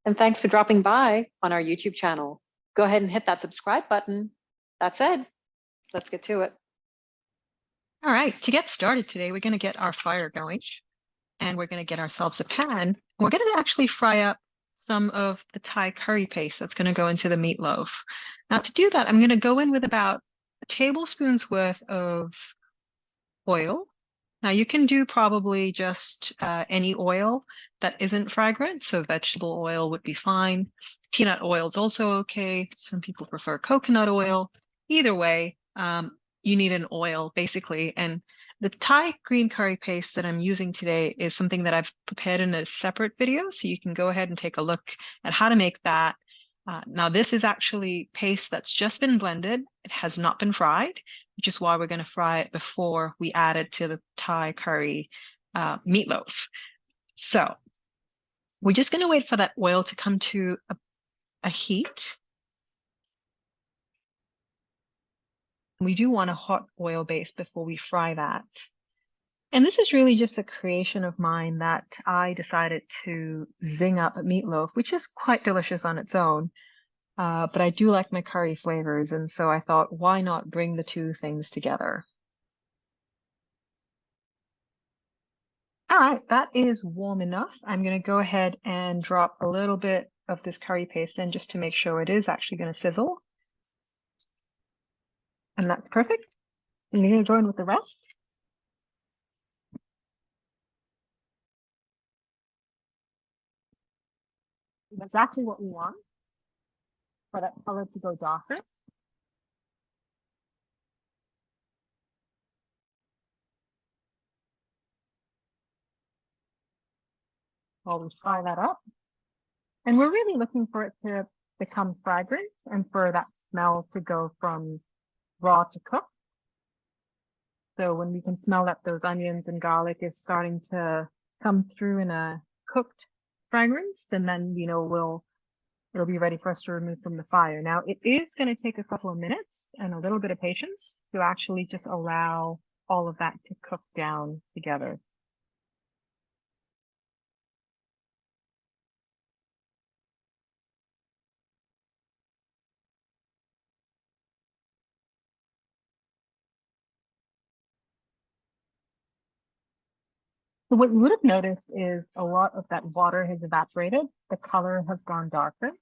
And thanks for dropping by on our YouTube channel. Go ahead and hit that subscribe button. That said, let's get to it. All right, to get started today, we're going to get our fire going and we're going to get ourselves a pan. We're going to actually fry up some of the Thai curry paste that's going to go into the meatloaf. Now to do that, I'm going to go in with about a tablespoon's worth of oil. Now you can do probably just any oil that isn't fragrant, so vegetable oil would be fine. Peanut oil is also okay. Some people prefer coconut oil. Either way, you need an oil basically. And the Thai green curry paste that I'm using today is something that I've prepared in a separate video, so you can go ahead and take a look at how to make that. Now this is actually paste that's just been blended. It has not been fried, which is why we're going to fry it before we add it to the Thai curry meatloaf. So we're just going to wait for that oil to come to a heat. We do want a hot oil base before we fry that. And this is really just a creation of mine that I decided to zing up a meatloaf, which is quite delicious on its own. But I do like my curry flavors, and so I thought, why not bring the two things together? All right, that is warm enough. I'm going to go ahead and drop a little bit of this curry paste in just to make sure it is actually going to sizzle. And that's perfect. And you're going to join with the rest. Exactly what we want for that color to go darker. While we fry that up. And we're really looking for it to become fragrant and for that smell to go from raw to cooked. So when we can smell that those onions and garlic is starting to come through in a cooked fragrance, and then, you know, it'll be ready for us to remove from the fire. Now, it is going to take a couple of minutes and a little bit of patience to actually just allow all of that to cook down together. So what you would have noticed is a lot of that water has evaporated. The color has gone darker.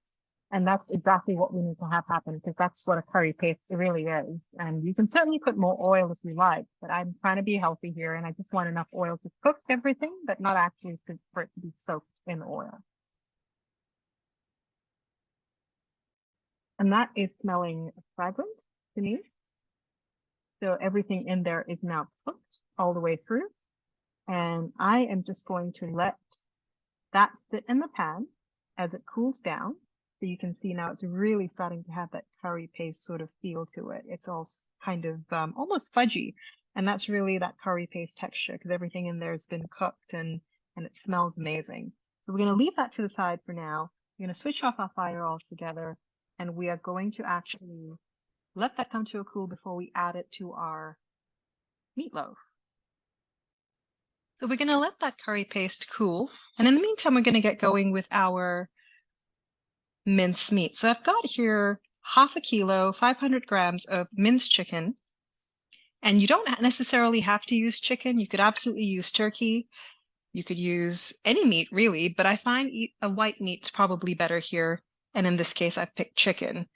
And that's exactly what we need to have happen, because that's what a curry paste really is. And you can certainly put more oil if you like, but I'm trying to be healthy here, and I just want enough oil to cook everything, but not actually for it to be soaked in oil. And that is smelling fragrant to me. So everything in there is now cooked all the way through. And I am just going to let that sit in the pan as it cools down. So you can see now it's really starting to have that curry paste sort of feel to it. It's all kind of almost fudgy. And that's really that curry paste texture, because everything in there has been cooked and it smells amazing. So we're going to leave that to the side for now. We're going to switch off our fire altogether, and we are going to actually let that come to a cool before we add it to our meatloaf. So we're going to let that curry paste cool. And in the meantime, we're going to get going with our minced meat. So I've got here half a kilo, 500 grams of minced chicken. And you don't necessarily have to use chicken. You could absolutely use turkey. You could use any meat, really, but I find a white meat's probably better here. And in this case, I've picked chicken.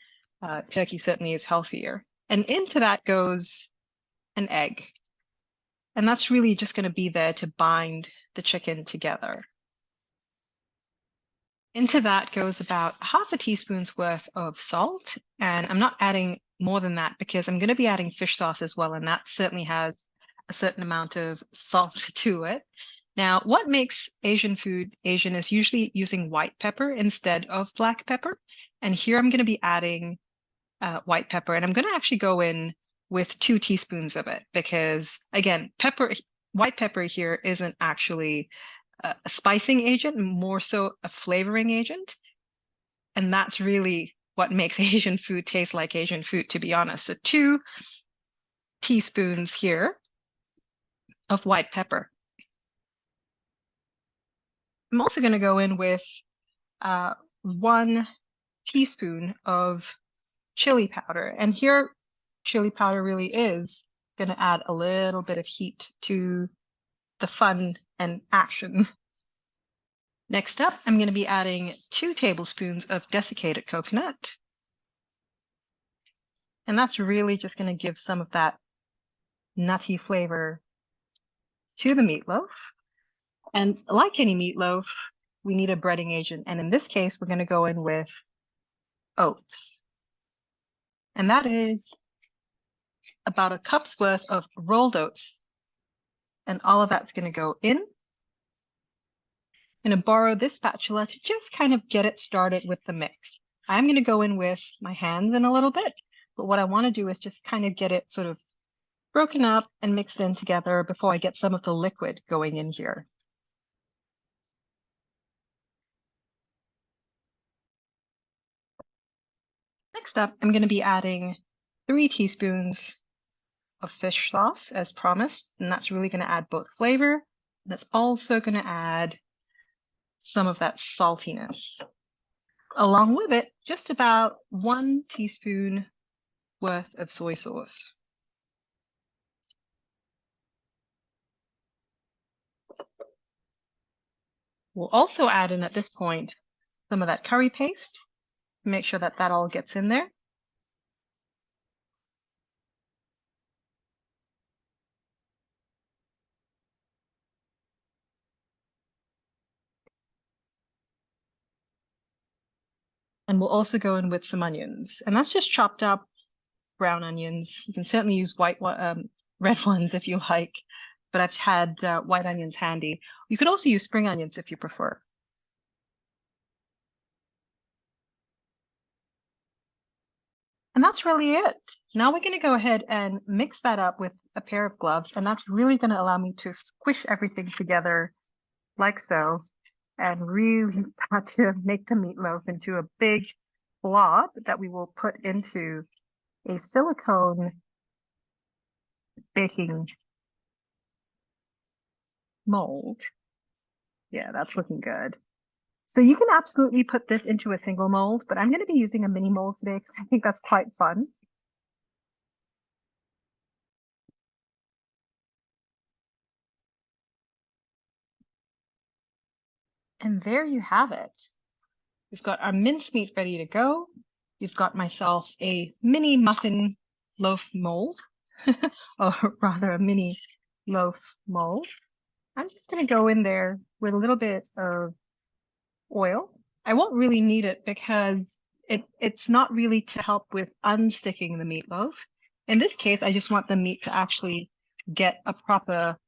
Turkey certainly is healthier. And into that goes an egg. And that's really just going to be there to bind the chicken together. Into that goes about half a teaspoon's worth of salt. And I'm not adding more than that because I'm going to be adding fish sauce as well. And that certainly has a certain amount of salt to it. Now, what makes Asian food Asian is usually using white pepper instead of black pepper. And here I'm going to be adding white pepper. And I'm going to actually go in with 2 teaspoons of it because, again, white pepper here isn't actually a spicing agent, more so a flavoring agent. And that's really what makes Asian food taste like Asian food, to be honest. So 2 teaspoons here of white pepper. I'm also going to go in with 1 teaspoon of chili powder. And here, chili powder really is going to add a little bit of heat to the fun and action. Next up, I'm going to be adding 2 tablespoons of desiccated coconut. And that's really just going to give some of that nutty flavor to the meatloaf. And like any meatloaf, we need a breading agent. And in this case, we're going to go in with oats. And that is about a cup's worth of rolled oats. And all of that's going to go in. I'm going to borrow this spatula to just kind of get it started with the mix. I'm going to go in with my hands in a little bit, but what I want to do is just kind of get it sort of broken up and mixed in together before I get some of the liquid going in here. Next up, I'm going to be adding 3 teaspoons of fish sauce as promised, and that's really going to add both flavor, and it's also going to add some of that saltiness. Along with it, just about 1 teaspoon worth of soy sauce. We'll also add in at this point some of that curry paste. Make sure that that all gets in there. And we'll also go in with some onions. And that's just chopped up brown onions. You can certainly use red ones if you like, but I've had white onions handy. You could also use spring onions if you prefer. And that's really it. Now we're going to go ahead and mix that up with a pair of gloves, and that's really going to allow me to squish everything together like so, and really start to make the meatloaf into a big blob that we will put into a silicone baking mold. Yeah, that's looking good. So you can absolutely put this into a single mold, but I'm going to be using a mini mold today because I think that's quite fun. And there you have it. We've got our mincemeat ready to go. We've got myself a mini muffin loaf mold, or rather a mini loaf mold. I'm just going to go in there with a little bit of oil. I won't really need it because it's not really to help with unsticking the meatloaf. In this case, I just want the meat to actually get a proper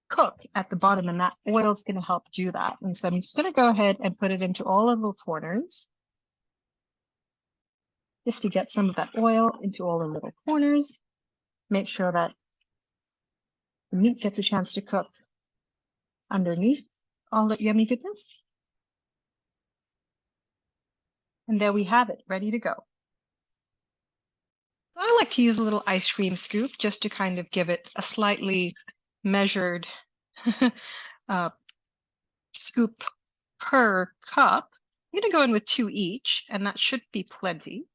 cook at the bottom, and that oil is going to help do that. And so I'm just going to go ahead and put it into all of the corners just to get some of that oil into all the little corners. Make sure that the meat gets a chance to cook underneath all that yummy goodness. And there we have it, ready to go. I like to use a little ice cream scoop just to kind of give it a slightly measured scoop per cup. I'm going to go in with 2 each, and that should be plenty.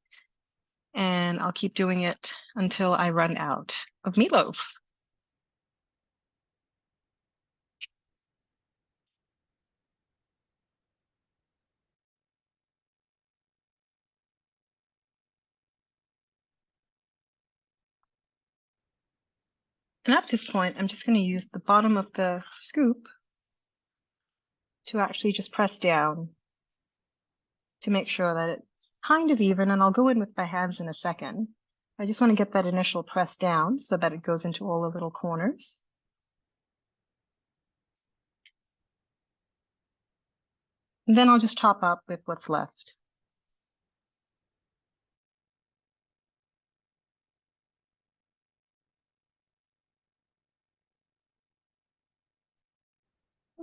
And I'll keep doing it until I run out of meatloaf. And at this point, I'm just going to use the bottom of the scoop to actually just press down to make sure that it's kind of even. And I'll go in with my hands in a second. I just want to get that initial press down so that it goes into all the little corners. And then I'll just top up with what's left.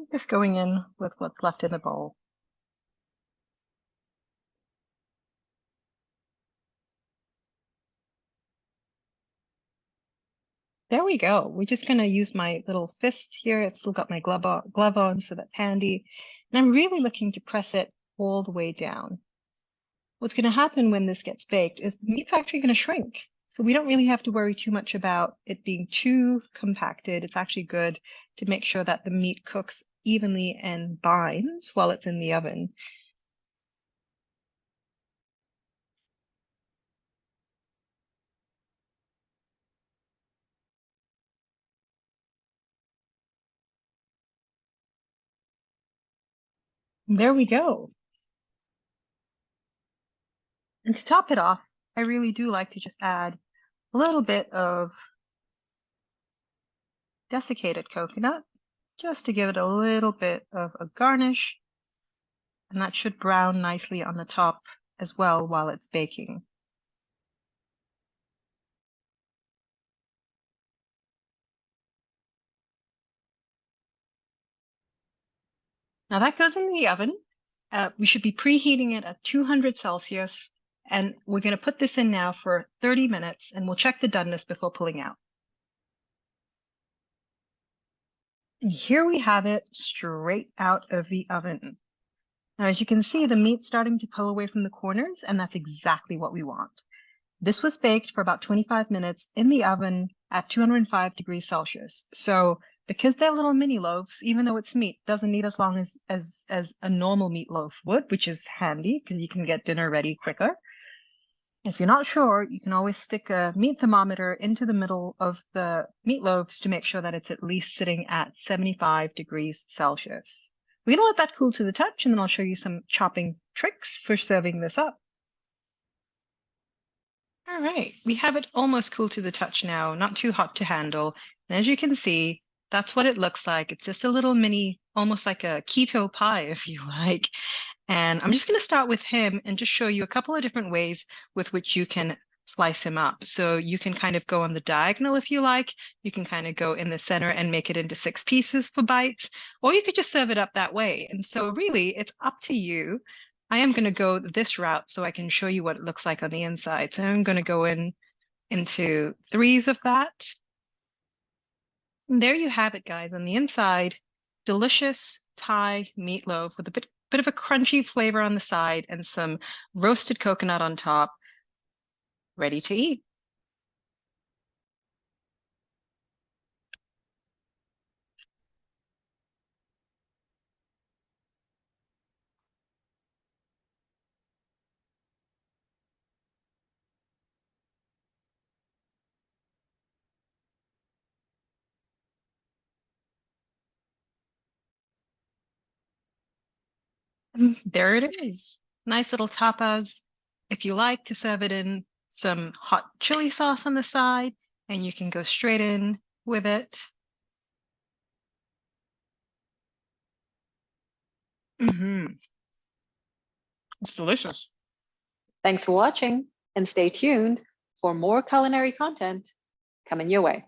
Just going in with what's left in the bowl. There we go. We're just going to use my little fist here. It's still got my glove on, so that's handy. And I'm really looking to press it all the way down. What's going to happen when this gets baked is the meat's actually going to shrink. So we don't really have to worry too much about it being too compacted. It's actually good to make sure that the meat cooks evenly and binds while it's in the oven. There we go. And to top it off, I really do like to just add a little bit of desiccated coconut, just to give it a little bit of a garnish. And that should brown nicely on the top as well while it's baking. Now that goes in the oven. We should be preheating it at 200 Celsius, and we're going to put this in now for 30 minutes, and we'll check the doneness before pulling out. And here we have it straight out of the oven. Now, as you can see, the meat's starting to pull away from the corners, and that's exactly what we want. This was baked for about 25 minutes in the oven at 205 degrees Celsius. So because they're little mini loaves, even though it's meat, doesn't need as long as a normal meatloaf would, which is handy because you can get dinner ready quicker. If you're not sure, you can always stick a meat thermometer into the middle of the meatloaves to make sure that it's at least sitting at 75 degrees Celsius. We're going to let that cool to the touch, and then I'll show you some chopping tricks for serving this up. All right, we have it almost cool to the touch now, not too hot to handle. And as you can see, that's what it looks like. It's just a little mini, almost like a keto pie, if you like. And I'm just going to start with him and just show you a couple of different ways with which you can slice him up. So you can kind of go on the diagonal if you like. You can kind of go in the center and make it into 6 pieces for bites, or you could just serve it up that way. And so really, it's up to you. I am going to go this route so I can show you what it looks like on the inside. So I'm going to go into 3s of that. And there you have it, guys. On the inside, delicious Thai meatloaf with a bit of a crunchy flavor on the side and some roasted coconut on top, ready to eat. And there it is. Nice little tapas. If you like to serve it in some hot chili sauce on the side, and you can go straight in with it. It's delicious. Thanks for watching, and stay tuned for more culinary content coming your way.